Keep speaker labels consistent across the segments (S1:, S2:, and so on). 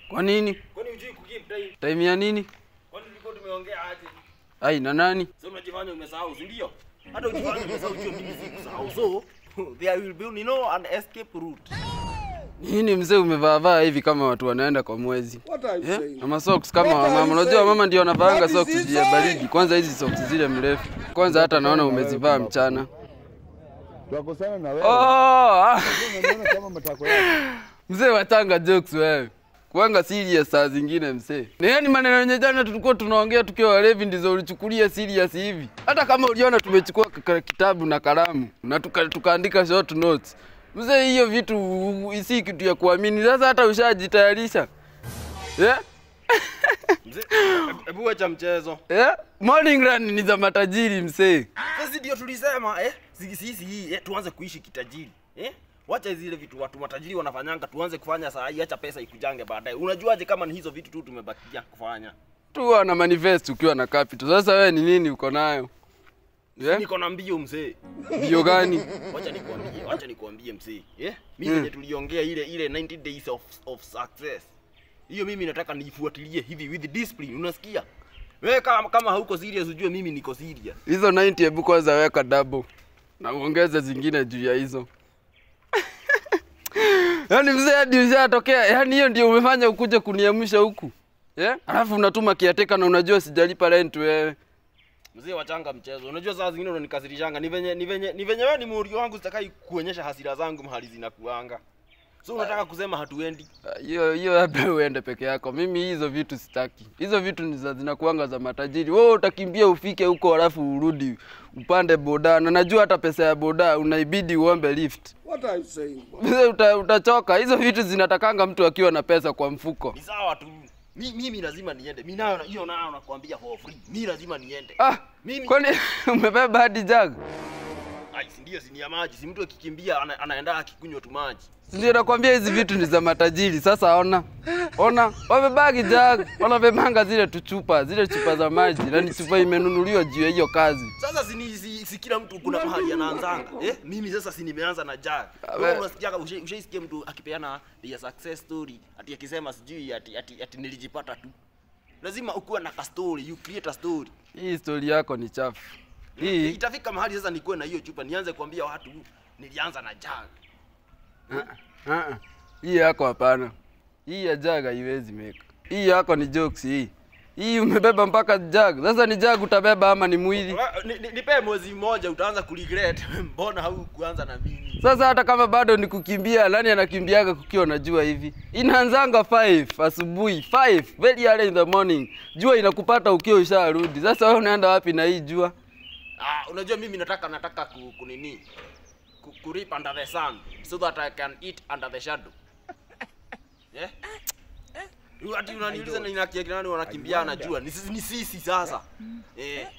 S1: Kwa nini?
S2: Kwani hujui kugive time?
S1: Time ya nini?
S2: Kwani tulikuwa tumeongea aje?
S1: Ai, na nani?
S2: Sasa unajifanya umesahau, si ndio? Hata ukifanya umesahau hiyo mimi sikusahau. So there will be an escape route.
S1: Nini mzee umevaa hivi kama watu wanaenda kwa mwezi?
S3: What are you saying?
S1: Na socks kama mama. Unajua mama ndio anavaanga socks ya baridi. Kwanza hizi socks zile mrefu. Kwanza hata naona umezivaa mchana.
S3: Tuakosana na wewe. Unaona kama matako yako.
S1: Mzee watanga jokes wewe. Kuanga serious saa zingine mzee. Na yani maneno yenye jana tulikuwa tunaongea tukiwa walevi ndizo ulichukulia serious hivi. Hata kama uliona tumechukua kitabu na kalamu na tukaandika short notes. Mzee hiyo vitu isi kitu ya kuamini. Sasa hata ushajitayarisha.
S2: Mzee, hebu acha mchezo.
S1: Morning run ni za matajiri mzee.
S2: Sasa ndio tulisema sisi tuanze kuishi kitajiri. Wacha zile vitu watu matajiri wanafanyanga tuanze kufanya saa hii, acha pesa ikujange baadaye. Unajuaje kama ni hizo vitu tu tumebakia kufanya?
S1: Tu ana manifest ukiwa na capital. Sasa wewe ni nini uko nayo?
S2: Niko na mbio mzee.
S1: Mbio gani?
S2: Wacha nikwambie mzee. Mimi venye tuliongea ile 90 days of success. Hiyo mimi nataka niifuatilie hivi with discipline, unasikia? Wewe kama hauko serious ujue mimi niko serious.
S1: Hizo 90 hebu kwanza weka double. Na uongeze zingine juu ya hizo. Yaani mzee hadi ushatokea, yaani hiyo ndio umefanya ukuje kuniamsha huku. Alafu unatuma kiateka na unajua sijalipa rent wewe.
S2: Mzee wachanga mchezo. Unajua saa zingine unanikasirishanga. Ni venye wewe ni muri wangu sitakai kuonyesha hasira zangu mahali zinakuanga. So unataka kusema hatuendi?
S1: Hiyo labda uende peke yako. Mimi hizo vitu sitaki. Hizo vitu ni zinakuanga za matajiri. Wewe utakimbia ufike huko alafu urudi upande boda. Na najua hata pesa ya boda unaibidi uombe lift.
S3: What are you saying?
S1: Utachoka. Hizo vitu zinatakanga mtu akiwa na pesa kwa mfuko.
S2: Ni sawa tu. Mimi lazima niende. Mimi nayo hiyo nayo nakwambia for free. Mimi lazima niende.
S1: Mimi kwani umebeba hadi jug?
S2: Ai, ndio si ni ya maji. Si mtu akikimbia anaenda akikunywa tu maji.
S1: Ndio nakwambia hizi vitu ni za matajiri. Sasa ona, wamebagi jug, wanabebanga zile chupa za maji na ni chupa imenunuliwa juu ya hiyo kazi.
S2: Sasa si kila mtu kuna mahali anaanzanga. Mimi sasa si nimeanza na jug. Wewe unasikia ushaisikia mtu akipeana ya success story ati akisema sijui ati nilijipata tu. Lazima ukuwe na ka story, you create a story.
S1: Hii story yako ni chafu. Hii
S2: itafika mahali sasa nikuwe na hiyo chupa nianze kuambia watu nilianza na jug.
S1: Hii yako hapana. Hii ya jug haiwezi meka. Hii yako ni jokes hii. Hii umebeba mpaka jug. Sasa ni jug utabeba ama ni mwili?
S2: Nipe mwezi mmoja utaanza kuregret. Mbona haukuanza na mimi?
S1: Sasa hata kama bado ni kukimbia, nani anakimbiaga kukiwa unajua hivi? Inaanzanga 5 asubuhi, 5 very early in the morning. Jua inakupata ukiwa usharudi. Sasa wewe unaenda wapi na hii jua?
S2: Unajua mimi nataka kunini? Kurip under the sun so that I can eat under the shadow. Ati unaniuliza nani wanakimbia na jua? Ni sisi sasa.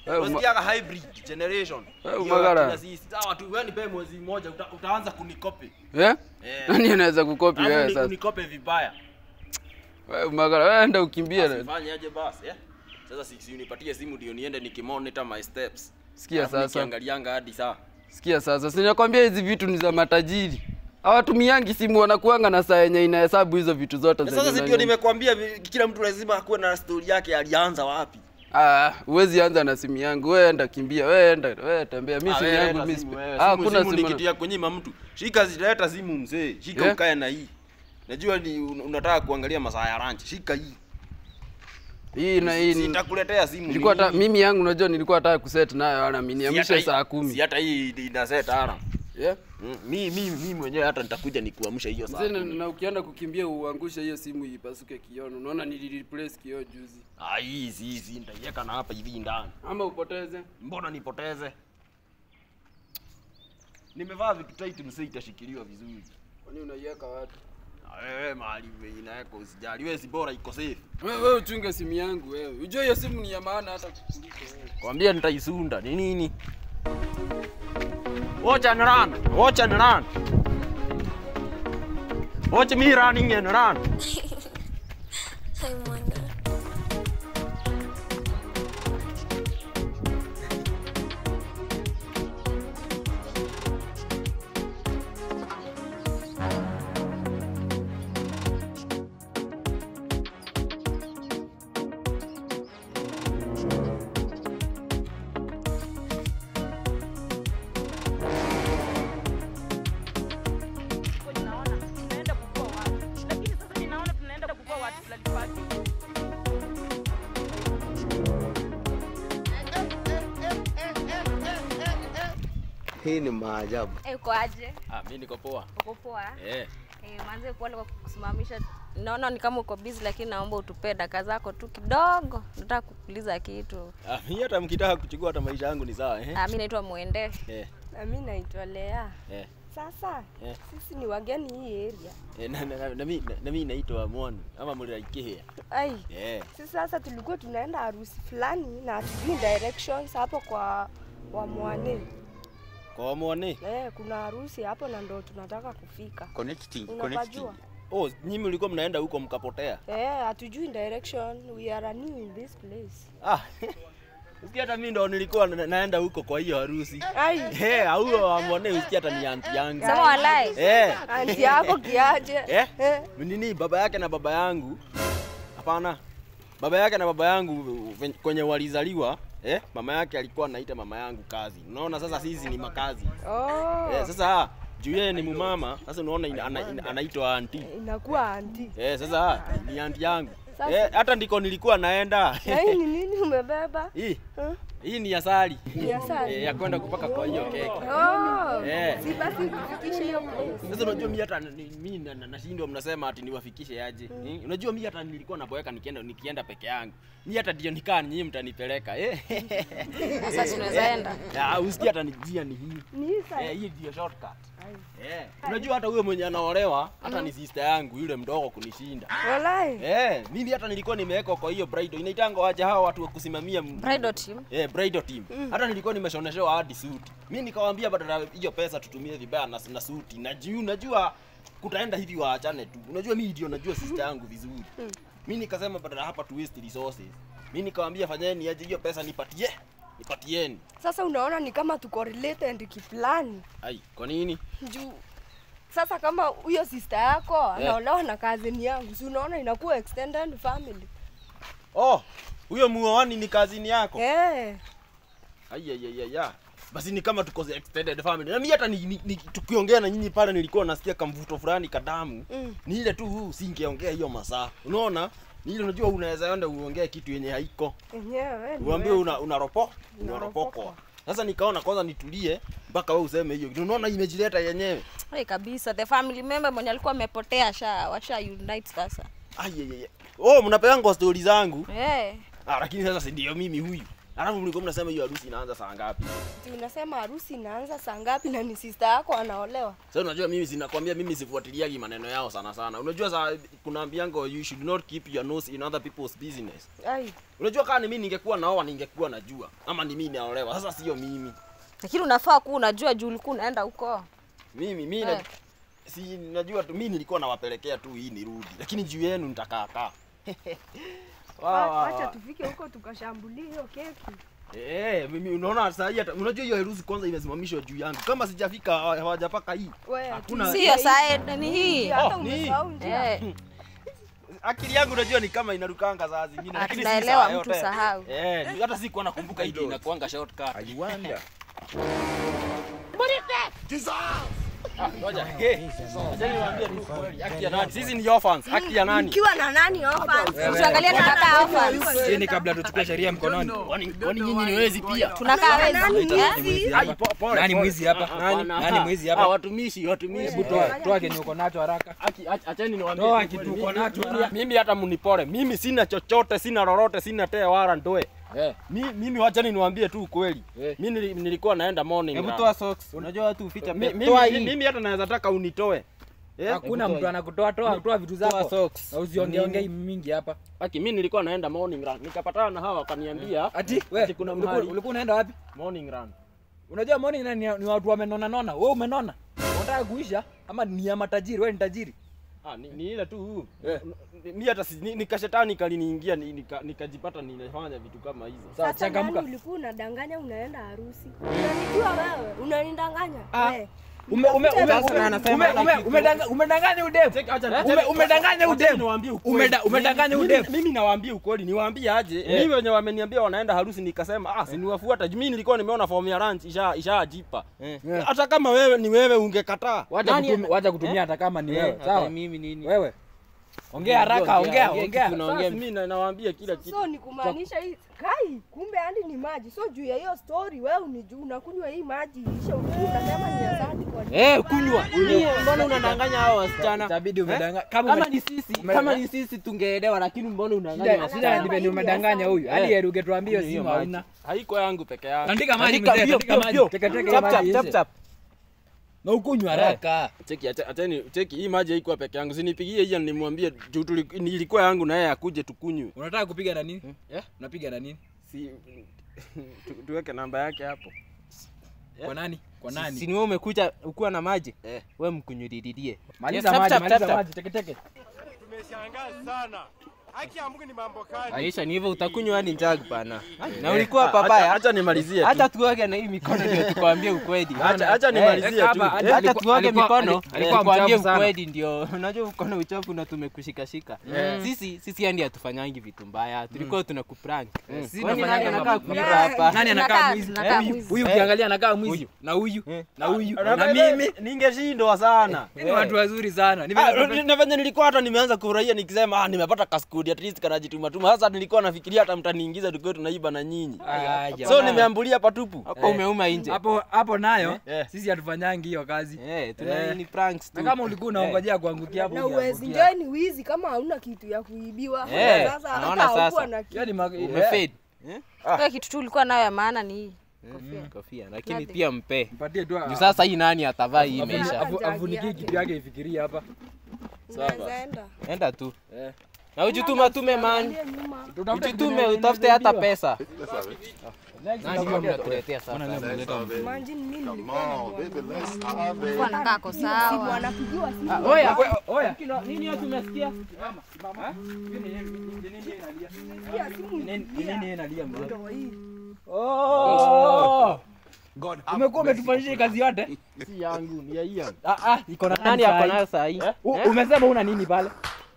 S2: Unasikia hybrid generation.
S1: Magara.
S2: Sisi sawa tu wewe nipe mwezi mmoja utaanza kunikopi.
S1: Nani anaweza kukopi wewe sasa?
S2: Unikope vibaya.
S1: Wewe Magara, wewe enda ukimbie.
S2: Fanya aje basi, Sasa si unipatie simu ndio niende nikimonitor my steps.
S1: Sikia sasa.
S2: Nikiangalianga hadi saa.
S1: Sikia sasa, sinakwambia hizi vitu ni za matajiri. Hawatumiangi simu wanakuanga na saa yenye inahesabu hizo vitu zote.
S2: Sasa ndio nimekwambia kila mtu lazima akuwe na story yake alianza wapi.
S1: Huwezi anza na simu yangu. Wewe enda kimbia, wewe tembea. Mimi simu yangu mimi.
S2: Kuna simu nikitia kunyima mtu. Shika zileta simu mzee. Shika ukae na hii. Najua ni unataka kuangalia masaa ya lunch. Shika hii.
S1: Hii na hii
S2: nitakuletea simu.
S1: Nilikuwa hata mimi yangu unajua nilikuwa nataka kuset nayo ana mimi niamshe saa 10.
S2: Si hata hii ina set alarm. Mimi mwenyewe hata nitakuja nikuamsha hiyo saa.
S1: Na ukienda kukimbia uangushe hiyo simu ipasuke kioo. Unaona nilireplace kioo juzi.
S2: Hizi nitaiweka na hapa hivi ndani.
S1: Ama upoteze?
S2: Mbona nipoteze? Nimevaa vitu tight msee itashikiliwa vizuri.
S1: Kwani unaiweka wapi?
S2: Wewe mahali inaweka usijali. Wewe si bora iko safe.
S1: Wewe uchunge simu yangu wewe. Unajua hiyo simu ni ya maana hata kukuliko wewe.
S2: Kwambia nitaisunda. Ni nini? Watch and run. Watch and run. Watch me running and run.
S4: Hi, Mwana.
S3: Hii ni maajabu.
S4: Uko aje?
S2: Mimi niko poa.
S4: Uko poa?
S2: Manze
S4: pole kwa kusimamisha. Naona ni kama uko busy lakini naomba utupe dakika zako tu kidogo. Nataka kukuuliza kitu.
S2: Mimi hata mkitaka kuchukua hata maisha yangu ni sawa
S4: Mimi naitwa Mwende.
S5: Na mimi naitwa Lea. Sasa sisi ni wageni hii area.
S2: Na mimi naitwa Mwani ama Muraikehea.
S5: Sisi sasa tulikuwa tunaenda harusi fulani na hatujui directions hapo kwa Wamwane.
S2: Kwa Mwani?
S5: Kuna harusi hapo na ndo tunataka kufika.
S3: Connecting.
S2: Nyinyi mlikuwa mnaenda huko mkapotea?
S5: Hatujui direction. We are new in this place.
S2: Usikia hata mimi ndo nilikuwa naenda huko kwa hiyo harusi. Huyo Wamwane usikia hata ni aunti yangu.
S4: Sema walai.
S5: Aunti yako kiaje?
S2: Nini baba yake na baba yangu? Hapana. Baba yake na baba yangu kwenye walizaliwa, mama yake alikuwa anaita mama yangu kazi. Unaona sasa sisi ni makazi. Sasa juu yeye ni mumama, sasa unaona anaitwa aunti.
S5: Inakuwa aunti.
S2: Sasa ni aunti yangu. Hata ndiko nilikuwa naenda.
S5: Hii ni nini umebeba?
S2: Hii ni asali.
S5: Ni asali.
S2: Ya kwenda kupaka kwa hiyo keki.
S5: Si basi kufikisha hiyo place.
S2: Sasa unajua mimi hata mimi nashindwa mnasema ati niwafikishe aje. Unajua mimi hata nilikuwa naboeka nikienda peke yangu. Mimi hata ndio nikaa nyinyi mtanipeleka.
S4: Sasa tunazaenda.
S2: Usikia hata njia ni hii. Hii ndio shortcut. Unajua hata huyo mwenye anaolewa hata ni sister yangu yule mdogo kunishinda.
S5: Walai.
S2: Mimi hata nilikuwa nimewekwa kwa hiyo bridal. Inaitanga aje hawa watu wa kusimamia
S4: bridal team.
S2: Bridal team. Hata nilikuwa nimeshoneshewa hadi suit. Mimi nikamwambia badala hiyo pesa tutumie vibaya na suit. Najua kutaenda hivi waachane tu. Unajua mimi ndio najua sister yangu vizuri. Mimi nikasema badala hapa tu waste resources. Mimi nikamwambia fanyeni aje hiyo pesa nipatieni.
S5: Sasa unaona ni kama tuko related kiplani.
S2: Kwa nini?
S5: Juu sasa kama huyo sister yako anaolewa na cousin yangu, si unaona inakuwa extended family.
S2: Huyo muoani ni cousin yako? Basi ni kama tuko extended family. Na mimi hata tukiongea na nyinyi pale nilikuwa nasikia kamvuto fulani kadamu. Ni ile tu singeongea hiyo masaa. Unaona? Ni ile unajua unaweza enda uongee kitu yenye haiko. Uambie unaropokwa. Sasa nikaona kwanza nitulie mpaka wewe useme hiyo. Unaona imejileta yenyewe.
S4: Kabisa the family member mwenye alikuwa amepotea washa unite sasa.
S2: Mnapeanga story zangu. Lakini sasa si ndio mimi huyu. Alafu mlikuwa mnasema hiyo harusi inaanza saa ngapi?
S5: Unasema harusi inaanza saa ngapi na ni sister yako anaolewa?
S2: Sasa unajua mimi sinakwambia mimi sifuatiliagi maneno yao sana. Unajua kuna ambiango you should not keep your nose in other people's business. Unajua kama ni mimi ningekuwa naoa ningekuwa najua. Ama ni mimi naolewa. Sasa sio mimi.
S4: Lakini unafaa kuwa unajua juu ulikuwa unaenda huko.
S2: Mimi si najua tu mimi nilikuwa nawapelekea tu hii nirudi. Lakini juu yenu nitakaa.
S5: Acha tufike huko tukashambulie hiyo keki.
S2: Mimi unaona sasa hata unajua hiyo harusi kwanza imesimamishwa juu yangu. Kama sijafika hawajapaka hii.
S5: Hakuna.
S4: Sio saa ni hii.
S5: Hata umesahau njia.
S2: Akili yangu unajua ni kama inarukanga saa zingine
S4: lakini si naelewa mtu sahau.
S2: Hata sikuwa nakumbuka hii inakuanga shortcut.
S3: I wonder.
S2: Ngoja. Acha niwaambie tu kweli. Haki ya nani? Sisi ni orphans. Haki ya nani?
S5: Ukiwa na nani orphans?
S4: Usiangalie tunataka orphans.
S6: Sisi kabla tuchukue sheria mkononi.
S2: Kwani nyinyi ni wezi pia?
S4: Tunakaa wezi.
S6: Nani mwizi hapa? Nani mwizi hapa?
S2: Watumishi.
S6: Hebu toa kenye uko nacho haraka.
S2: Acheni niwaambie.
S6: Toa kitu uko nacho.
S2: Mimi hata mnipore. Mimi sina chochote, sina lolote, sina tea wala ndoe. Mimi wachani niwaambie tu ukweli. Mimi nilikuwa naenda morning.
S6: Hebu toa socks. Unajua watu uficha.
S2: Mimi hata naweza taka unitoe.
S6: Hakuna mtu anakutoa toa vitu zako.
S7: Socks.
S6: Na usiongee mingi hapa.
S2: Aki mimi nilikuwa naenda morning run. Nikapatana na hawa wakaniambia
S6: Ati wewe
S2: kuna mahali
S6: ulikuwa unaenda wapi?
S2: morning run.
S6: Unajua morning ni watu wamenona. Wewe umenona? Unataka kuisha ama ni ya matajiri? Wewe ni tajiri.
S2: Ni ile tu. Mimi hata nikashetani kaliniingia nikajipata ninafanya vitu kama hizo.
S6: Sawa,
S5: Sasa
S6: changamka.
S5: nani ulikuwa unadanganya unaenda harusi? Unanijua wewe? Unanidanganya? Wewe.
S6: Umedanganya udem. Umedanganya udem. Umedanganya udem.
S2: Mimi nawaambia ukweli, niwaambie aje. Mimi wenye wameniambia wanaenda harusi nikasema si niwafuata. Mimi nilikuwa nimeona form ya lunch ishajipa. Hata kama wewe ni wewe ungekataa.
S6: Wacha kutumia hata kama ni wewe. Sawa.
S7: Mimi nini?
S6: Wewe. Ongea haraka, ongea.
S2: Sasa mimi nawaambia kila kitu.
S5: So ni kumaanisha hii kai kumbe hadi ni maji. So juu ya hiyo story wewe unakunywa hii maji isha unasema ni asante kwa nini?
S7: Kunywa. Mbona unadanganya hao wasichana?
S6: Itabidi umedanganya.
S7: Kama ni sisi tungeelewa, lakini mbona unadanganya?
S6: Sida ndivyo umedanganya huyu. Hadi yeye ungetuambia simu hauna.
S2: Haiko yangu peke yake.
S6: Andika maji mzee, andika maji. Teke
S7: Chap.
S6: Na ukunywa haraka.
S2: Cheki hii maji haikuwa peke yangu. Sinipigie hiyo nimwambie nilikuwa yangu na yeye akuje tukunywe.
S6: Unataka kupiga na nini? Unapiga na nini?
S2: Si tuweke namba yake hapo.
S6: Kwa nani? Kwa nani?
S7: Si ni wewe umekuja ukuwa na maji? Wewe mkunyulilie.
S6: Maliza maji, teke.
S8: Tumeshangaa sana. Haki ya Mungu ni mambo kali.
S7: Aisha ni hivyo utakunywa hadi njag bana. Na ulikuwa papaya.
S2: Acha nimalizie tu.
S7: Hata tuoge na hii mikono ndio tukwambie ukweli.
S2: Acha nimalizie tu.
S7: Hata tuoge mikono tukwambie
S6: mchafu
S7: ukweli ndio. Unajua ukono uchafu na tumekushikashika. Sisi hadi hatufanyangi vitu mbaya. Tulikuwa tunakuprank.
S6: Sisi
S7: tunafanyanga
S6: tunafanyanga
S7: nakaa kuiba hapa.
S6: Nani anakaa mwizi? Huyu ukiangalia anakaa mwizi. Na huyu. Na mimi
S2: ningeshindwa sana.
S6: ni watu wazuri sana.
S2: Na venye nilikuwa hata nimeanza kufurahia nikisema nimepata kaskudi at least kanajituma. Sasa nilikuwa nafikiria hata mtaniingiza tukio tunaiba na nyinyi. So nimeambulia patupu.
S7: Hapo umeuma nje.
S6: Hapo nayo sisi hatufanyangi hiyo kazi.
S7: Tuna ni pranks tu.
S6: Na kama ulikuwa unaongojea kuangukia hapo.
S5: Na uwezi enjoy ni wizi kama hauna kitu ya kuibiwa. Sasa
S7: naona
S5: hata
S7: sasa.
S5: hukuwa na kitu.
S6: Yaani
S7: Umefade.
S4: Kwa kitu tu ulikuwa nayo ya maana ni hii.
S7: Kofia. Lakini pia mpe.
S6: mpatie tu.
S7: Juu sasa hii nani atavaa hii imeisha.
S6: Afunikie kitu yake ifikirie hapa.
S5: Unaweza enda.
S7: Enda tu. Na ujitume man.
S5: Nyuma.
S7: Ujitume utafute hata pesa.
S6: Nani ndio
S7: mnatuletea sasa?
S5: Imagine mimi nilikuwa
S4: Kwa nakaa kwa sawa.
S5: anapigiwa simu.
S6: Oya.
S7: Nini hiyo tumesikia?
S5: Pia simu
S6: Nini inalia mzee?
S5: ndio hii.
S6: God. Umekuwa umetufanyisha kazi yote?
S2: Si yangu, ni ya Ian.
S6: Iko na
S7: Nani ako nayo saa hii?
S6: Umesema una nini pale?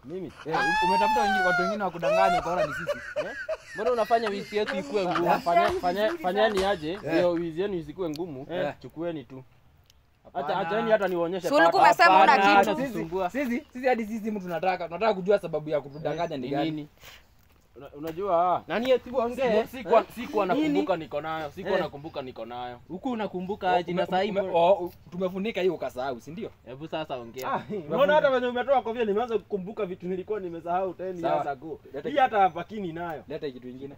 S2: Mimi.
S6: Umetafuta watu wengine wa kudanganya ukaona ni sisi.
S7: Mbona unafanya wizi yetu ikuwe ngumu?
S2: Fanyeni aje, ndio wizi yenu isikuwe ngumu. Chukueni tu. Acheni hata niwaonyeshe.
S4: Si ulikuwa umesema una kitu.
S6: Sisi hadi sisi mtu tunataka kujua sababu ya kutudanganya ni gani.
S2: Unajua
S7: Nani eti ongee?
S2: sikuwa nakumbuka niko nayo. Sikuwa nakumbuka niko nayo.
S7: Huku unakumbuka aje na saa hii?
S6: Tumefunika hiyo ukasahau, si ndio?
S7: Hebu sasa ongea.
S2: Unaona hata venye umetoa kofia nimeanza kukumbuka vitu nilikuwa nimesahau 10 years ago. Hii hata pakini nayo.
S6: Leta kitu kingine.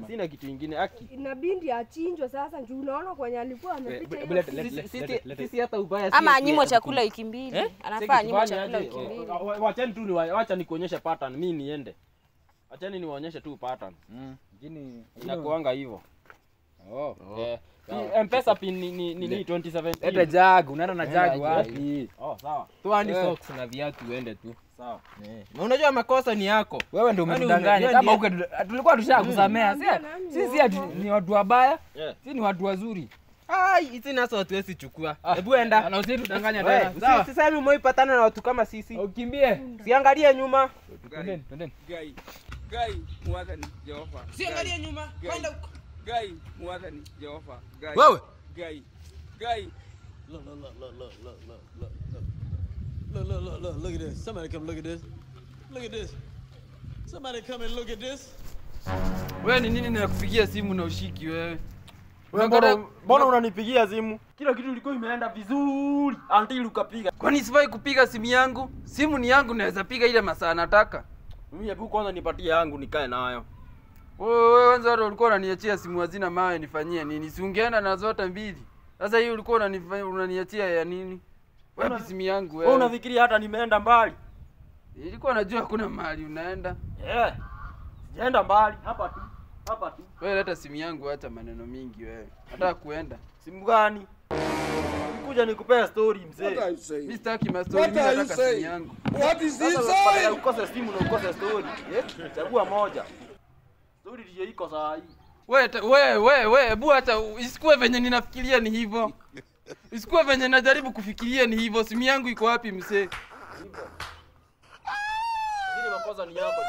S2: Sina kitu kingine aki.
S5: Inabidi achinjwe sasa juu unaona kwenye alikuwa amepita hiyo.
S7: Sisi hata ubaya
S4: Ama anyimwe chakula wiki mbili. Anafaa anyimwe chakula wiki mbili.
S2: Wacheni tu wacha nikuonyeshe pattern mimi niende. Acheni niwaonyeshe tu pattern.
S6: Lakini
S2: Inakuanga hivyo. M-Pesa pin ni 27.
S6: leta jag, unaenda na jag wapi?
S2: Sawa.
S7: tuani socks na viatu uende tu. Sawa. Na unajua makosa ni yako.
S6: Wewe ndio umetudanganya. Kama uke tulikuwa tushakusamea. Sisi ni watu wabaya. Sisi ni watu wazuri.
S7: Hizi nazo hatuwezi chukua. Hebu enda.
S6: Na usitudanganya tena.
S7: Sawa. Sasa hivi umeipatana na watu kama sisi.
S6: Ukimbie.
S7: Siangalie nyuma.
S6: Twendeni.
S8: Guy, mwadhani Jehova.
S7: Siangalie nyuma. Kwenda huko.
S8: Guy, mwadhani Jehova.
S6: Wewe.
S8: Guy.
S9: Look at this. Somebody come look at this. Look at this. Somebody come and look at this.
S1: Wewe ni nini nakupigia simu na ushiki wewe?
S2: Mbona unanipigia simu? Kila kitu ilikuwa imeenda vizuri until ukapiga.
S1: Kwani sifai kupiga simu yangu? Simu ni yangu, naweza piga ile masaa nataka.
S2: Mimi hebu kwanza nipatie yangu nikae nayo.
S1: Wewe kwanza wale ulikuwa unaniachia simu hazina mawe nifanyie nini? Si ungeenda na zote mbili. Sasa hii ulikuwa unaniachia ya nini? Wapi simu yangu
S2: Wewe
S1: wewe?
S2: unafikiria hata nimeenda mbali?
S1: Nilikuwa najua hakuna mahali unaenda.
S2: Sijaenda mbali, hapa tu. Hapa tu.
S1: Wewe leta simu yangu, acha maneno mingi wewe. Nataka kuenda.
S2: Simu gani? Nikuja nikupea story mzee.
S1: Mimi sitaki mastori, mimi nataka simu yangu.
S9: What is he
S2: Sasa
S9: saying?
S2: ukose simu na ukose story. Chagua moja. Story ndiyo iko saa hii.
S1: Wewe, hebu acha isikuwe venye ninafikiria ni hivyo. Isikuwe venye najaribu kufikiria ni hivyo. Simu yangu iko wapi mzee?
S2: Hili makosa ni yako.